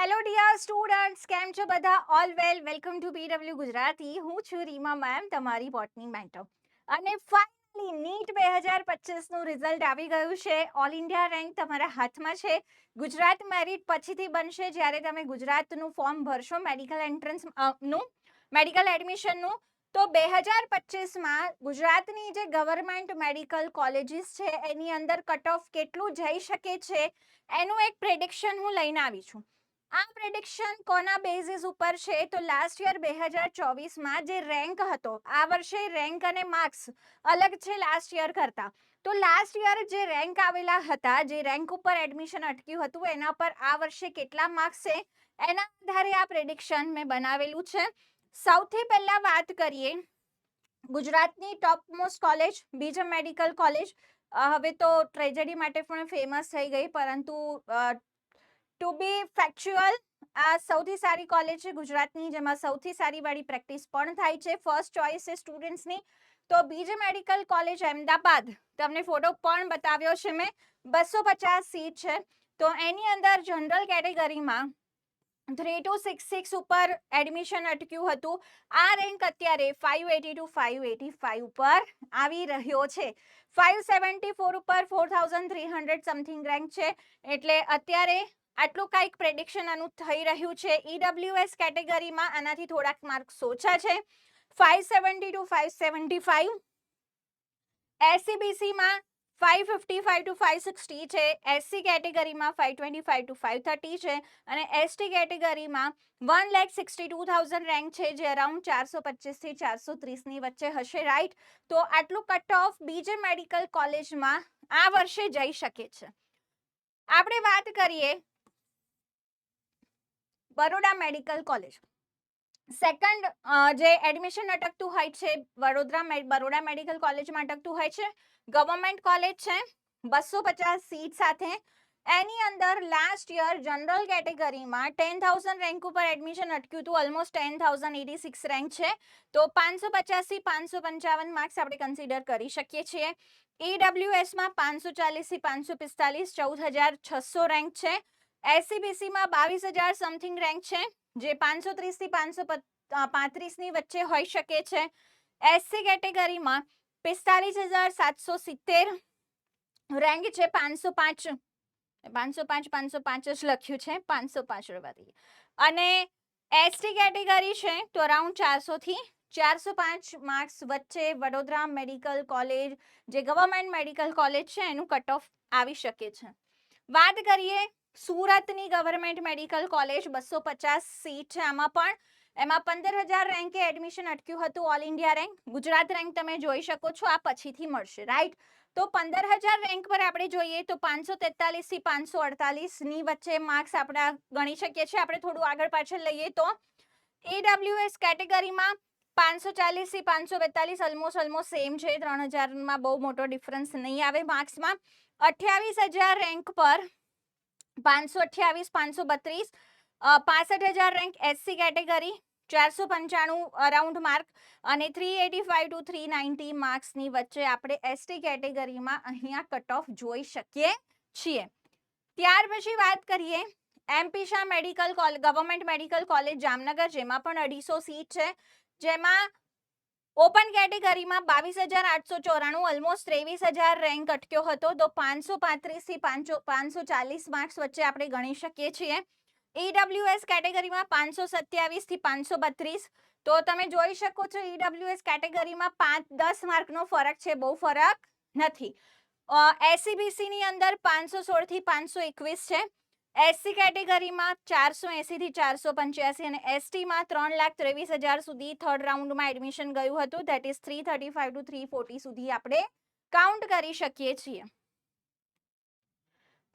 Hello dear students, કેમ છો બધા? All well. Welcome to PW Gujarati. હું છું રીમા મેમ, તમારી બોટની મેન્ટર. અને ફાઇનલી નીટ 2025 નું રિઝલ્ટ આવી ગયું છે. ઓલ ઇન્ડિયા રેન્ક તમારા હાથમાં છે. ગુજરાત મેરિટ પછીથી બનશે જ્યારે તમે ગુજરાતનું ફોર્મ ભરશો મેડિકલ એન્ટ્રન્સ નું મેડિકલ એડમિશનનું. તો 2025માં ગુજરાતની જે ગવર્મેન્ટ મેડિકલ કોલેજીસ છે એની અંદર કટ ઓફ કેટલું જઈ શકે છે એનું એક પ્રેડિક્શન હું લઈને આવી છું. આ પ્રેડિક્શન કોના બેઝિસ ઉપર છે? તો લાસ્ટ યર 2024માં જે રેન્ક હતો, આ વર્ષે રેન્ક અને માર્ક્સ અલગ છે લાસ્ટ યર કરતા. તો લાસ્ટ યર જે રેન્ક આવેલા હતા, જે રેન્ક ઉપર એડમિશન અટક્યું હતું, એના પર આ વર્ષે કેટલા માર્ક્સ છે એના આધારે આ પ્રેડિક્શન મેં બનાવેલું છે. સૌથી પહેલા વાત કરીએ ગુજરાતની ટોપ મોસ્ટ કોલેજ બીજમ મેડિકલ કોલેજ. હવે તો ટ્રેજેડી માટે પણ ફેમસ થઈ ગઈ, પરંતુ ટુ બી ફેક્ચ્યુઅલ આ સૌથી સારી કોલેજ છે ગુજરાતની, જેમાં સૌથી સારી વાળી પ્રેક્ટિસ પણ થાય છે. ફર્સ્ટ ચોઇસ છે સ્ટુડન્ટ્સની. તો બીજે મેડિકલ કોલેજ અમદાવાદ, તમને ફોટો પણ બતાવ્યો છે મેં. 250 સીટ છે. તો એની અંદર જનરલ કેટેગરીમાં 3266 ઉપર એડમિશન અટક્યું હતું. આ રેન્ક અત્યારે 580 ટુ 585 ઉપર આવી રહ્યો છે. 574 ઉપર 4300 સમથિંગ રેન્ક છે. એટલે અત્યારે આટલું કાંઈક પ્રેડિક્શન આનું થઈ રહ્યું છે. ઈડબ્લ્યુએસ કેટેગરીમાં આનાથી થોડાક માર્ક્સ ઓછા છે, 570 ટુ 575. એસસીબીસીમાં 555 ટુ 560 છે. એસસી કેટેગરીમાં 525 ટુ 530 છે. અને એસટી કેટેગરીમાં 1,62,000 રેન્ક છે, જે અરાઉન્ડ 425 થી 430 ની વચ્ચે હશે. રાઈટ. તો આટલું કટ ઓફ બીજે મેડિકલ કોલેજમાં આ વર્ષે જઈ શકે છે. આપણે વાત કરીએ બરોડા મેડિકલ કોલેજ. સેકન્ડ જે એડમિશન અટકતું હોય છે બરોડા મેડિકલ કોલેજમાં અટકતું હોય છે. ગવર્મેન્ટ કોલેજ છે, 250 સીટ સાથે. એની અંદર લાસ્ટ યર જનરલ કેટેગરીમાં 10,000 રેન્ક ઉપર એડમિશન અટક્યું હતું. ઓલમોસ્ટ 10,086 રેન્ક છે. તો 550 થી 555 માર્ક્સ આપણે કન્સિડર કરી શકીએ છીએ. ઈડબ્લ્યુએસમાં 540 થી 545, 14,600 રેન્ક છે. એસસીબીસીમાં 22,000 સમથિંગ રેન્ક છે, જે 530 થી 535 ની વચ્ચે હોઈ શકે છે. એસસી કેટેગરીમાં 45,770 રેન્ક છે. 505 જ લખ્યું છે, 505 રહેવા દઈએ. અને એસટી કેટેગરી છે તો અરાઉન્ડ 400 થી 405 માર્ક્સ વચ્ચે વડોદરા મેડિકલ કોલેજ, જે ગવર્મેન્ટ મેડિકલ કોલેજ છે, એનું કટ ઓફ આવી શકે છે. વાત કરીએ સુરતની ગવર્મેન્ટ મેડિકલ કોલેજ, 250 સીટ છે. આમાં પણ એમાં 15,000 રેન્કે એડમિશન અટક્યું હતું. All India rank. Gujarat rank તમે જોઈ શકો છો, આ પછીથી મળશે. રાઈટ. તો 15,000 રેન્ક પર આપણે જોઈએ તો 543 થી 548 ની વચ્ચે માર્ક્સ આપણે ગણી શકીએ છીએ. આપણે થોડું આગળ પાછળ લઈએ તો ઈડબ્લ્યુએસ કેટેગરીમાં 540 થી 542 ઓલમોસ્ટ સેમ છે. 3,000 માં બહુ મોટો ડિફરન્સ નહીં આવે માર્ક્સમાં. 28,000 રેન્ક પર 528, 532, 65,000 rank SC category, 495 around mark. અને 385 ટુ 390 માર્ક્સની વચ્ચે આપણે એસટી કેટેગરીમાં અહીંયા કટ ઓફ જોઈ શકીએ છીએ. ત્યાર પછી વાત કરીએ MP Shah medical government medical college Jamnagar, જેમાં પણ 250 સીટ છે. જેમાં ઓપન કેટેગરીમાં 22,894, ઓલમોસ્ટ 23,000 રેન્ક અટક્યો હતો. તો 535 થી 540 માર્ક્સ વચ્ચે આપણે ગણી શકીએ છીએ. ઈડબ્લ્યુએસ કેટેગરીમાં 527 થી 532. તો તમે જોઈ શકો છો ઈડબ્લ્યુએસ કેટેગરીમાં 5-10 માર્કનો ફરક છે, બહુ ફરક નથી. એસસીબીસી ની અંદર 516 થી 521 છે. એસસી કેટેગરીમાં 480 થી 485 અને એસટીમાં 3,23,000 સુધી થર્ડ રાઉન્ડમાં એડમિશન ગયું હતું. ધેટ ઇઝ 335 ટુ 340 સુધી આપણે કાઉન્ટ કરી શકીએ છીએ.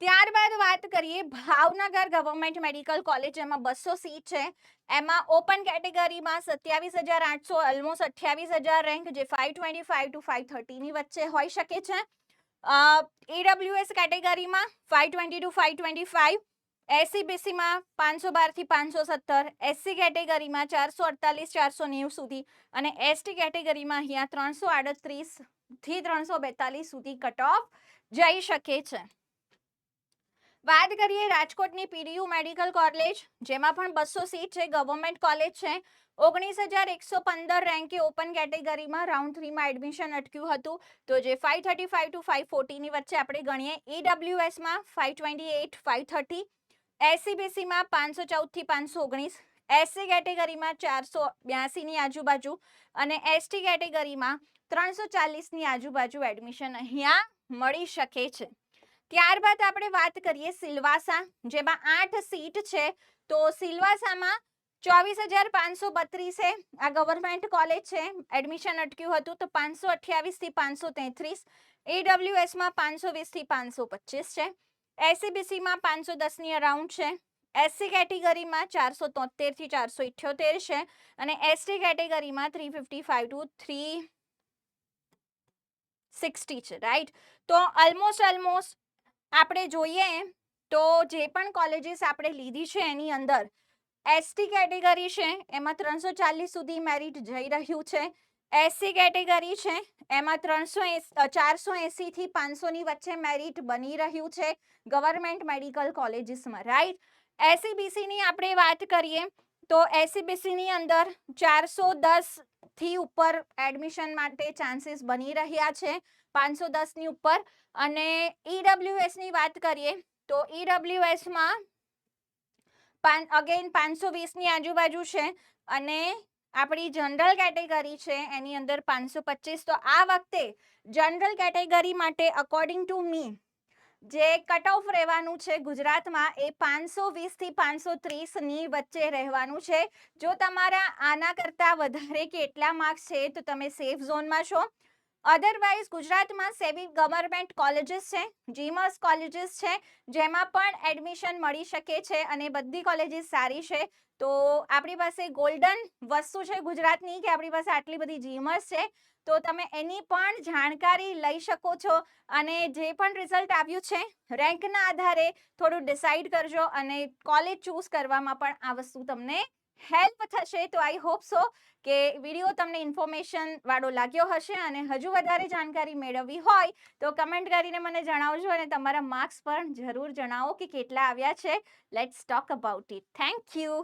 ત્યારબાદ વાત કરીએ ભાવનગર ગવર્મેન્ટ મેડિકલ કોલેજ, જેમાં 200 સીટ છે. એમાં ઓપન કેટેગરીમાં 27,800, ઓલમોસ્ટ 28,000 રેન્ક, જે 525 ટુ 530 ની વચ્ચે હોઈ શકે છે. ઈડબ્લ્યુએસ કેટેગરીમાં 520 ટુ 525, એસસીબીસીમાં 512 થી 517, એસસી કેટેગરીમાં 448, 490 સુધી, અને એસટી કેટેગરીમાં અહીંયા 338 થી 342 સુધી કટ ઓફ જઈ શકે છે. વાત કરીએ રાજકોટની પીડીયુ મેડિકલ કોલેજ, જેમાં પણ 200 સીટ છે, ગવર્મેન્ટ કોલેજ છે. 19,115 રેન્કે ઓપન કેટેગરીમાં રાઉન્ડ 3માં એડમિશન અટક્યું હતું. તો જે 535 ટુ 540 ની વચ્ચે આપણે ગણીએ. ઈડબ્લ્યુએસમાં 528, 530, એસસીબીસીમાં 514 થી 519, એસસી કેટેગરીમાં 482 ની આજુબાજુ અને એસટી કેટેગરીમાં 340 ની આજુબાજુ એડમિશન અહીંયા મળી શકે છે. ત્યારબાદ આપણે વાત કરીએ સિલવાસા, જેમાં 8 સીટ છે. તો સિલવાસામાં 24,532 આ ગવર્મેન્ટ કોલેજ છે, એડમિશન અટક્યું હતું. તો 528 થી 533, ઈડબ્લ્યુએસમાં 520 થી 525 છે, એસસીબીસીમાં 510 ની અરાઉન્ડ છે, એસસી કેટેગરીમાં 473 થી 478 છે અને એસટી કેટેગરીમાં 355 ટુ 360 છે, રાઈટ. તો ઓલમોસ્ટ આપણે જોઈએ તો જે પણ કોલેજીસ આપણે લીધી છે એની અંદર એસટી કેટેગરી છે એમાં 340 સુધી મેરિટ જઈ રહ્યું છે. એસસી કેટેગરી છે એમાં 480 થી 500 ની વચ્ચે મેરિટ બની રહ્યું છે ગવર્મેન્ટ મેડિકલ કોલેજીસમાં, રાઈટ. એસસીબીસી ની આપણે વાત કરીએ તો એસસીબીસી ની અંદર 410 થી ઉપર એડમિશન માટે ચાન્સીસ બની રહ્યા છે, 510 ની ઉપર. અને ઈડબ્લ્યુએસ ની વાત કરીએ તો ઈડબ્લ્યુએસમાં અગેન 520 ની આજુબાજુ છે અને આપણી જનરલ કેટેગરી છે એની અંદર 525. તો આ વખતે જનરલ કેટેગરી માટે અકોર્ડિંગ ટુ મી જે કટ ઓફ રહેવાનું છે ગુજરાતમાં એ 520 થી 530 ની વચ્ચે રહેવાનું છે. જો તમારા આના કરતા વધારે કે એટલા માર્ક્સ છે તો તમે સેફ ઝોનમાં છો. અધરવાઇઝ ગુજરાતમાં સેવી ગવર્મેન્ટ કોલેજીસ છે, જીમર્સ કોલેજીસ છે, જેમાં પણ એડમિશન મળી શકે છે અને બધી કોલેજીસ સારી છે. તો આપણી પાસે ગોલ્ડન વસ્તુ છે ગુજરાતની કે આપણી પાસે આટલી બધી જીમર્સ છે. તો તમે એની પણ જાણકારી લઈ શકો છો અને જે પણ રિઝલ્ટ આવ્યું છે રેન્કના આધારે થોડું ડિસાઈડ કરજો અને કોલેજ ચૂઝ કરવામાં પણ આ વસ્તુ તમને હેલ્પ થશે. તો આઈ હોપ સો કે વિડીયો તમને ઇન્ફોર્મેશન વાળો લાગ્યો હશે અને હજુ વધારે જાણકારી મેળવવી હોય તો કમેન્ટ કરીને મને જણાવજો અને તમારા માર્ક્સ પણ જરૂર જણાવો કે કેટલા આવ્યા છે. Let's talk about it. Thank you.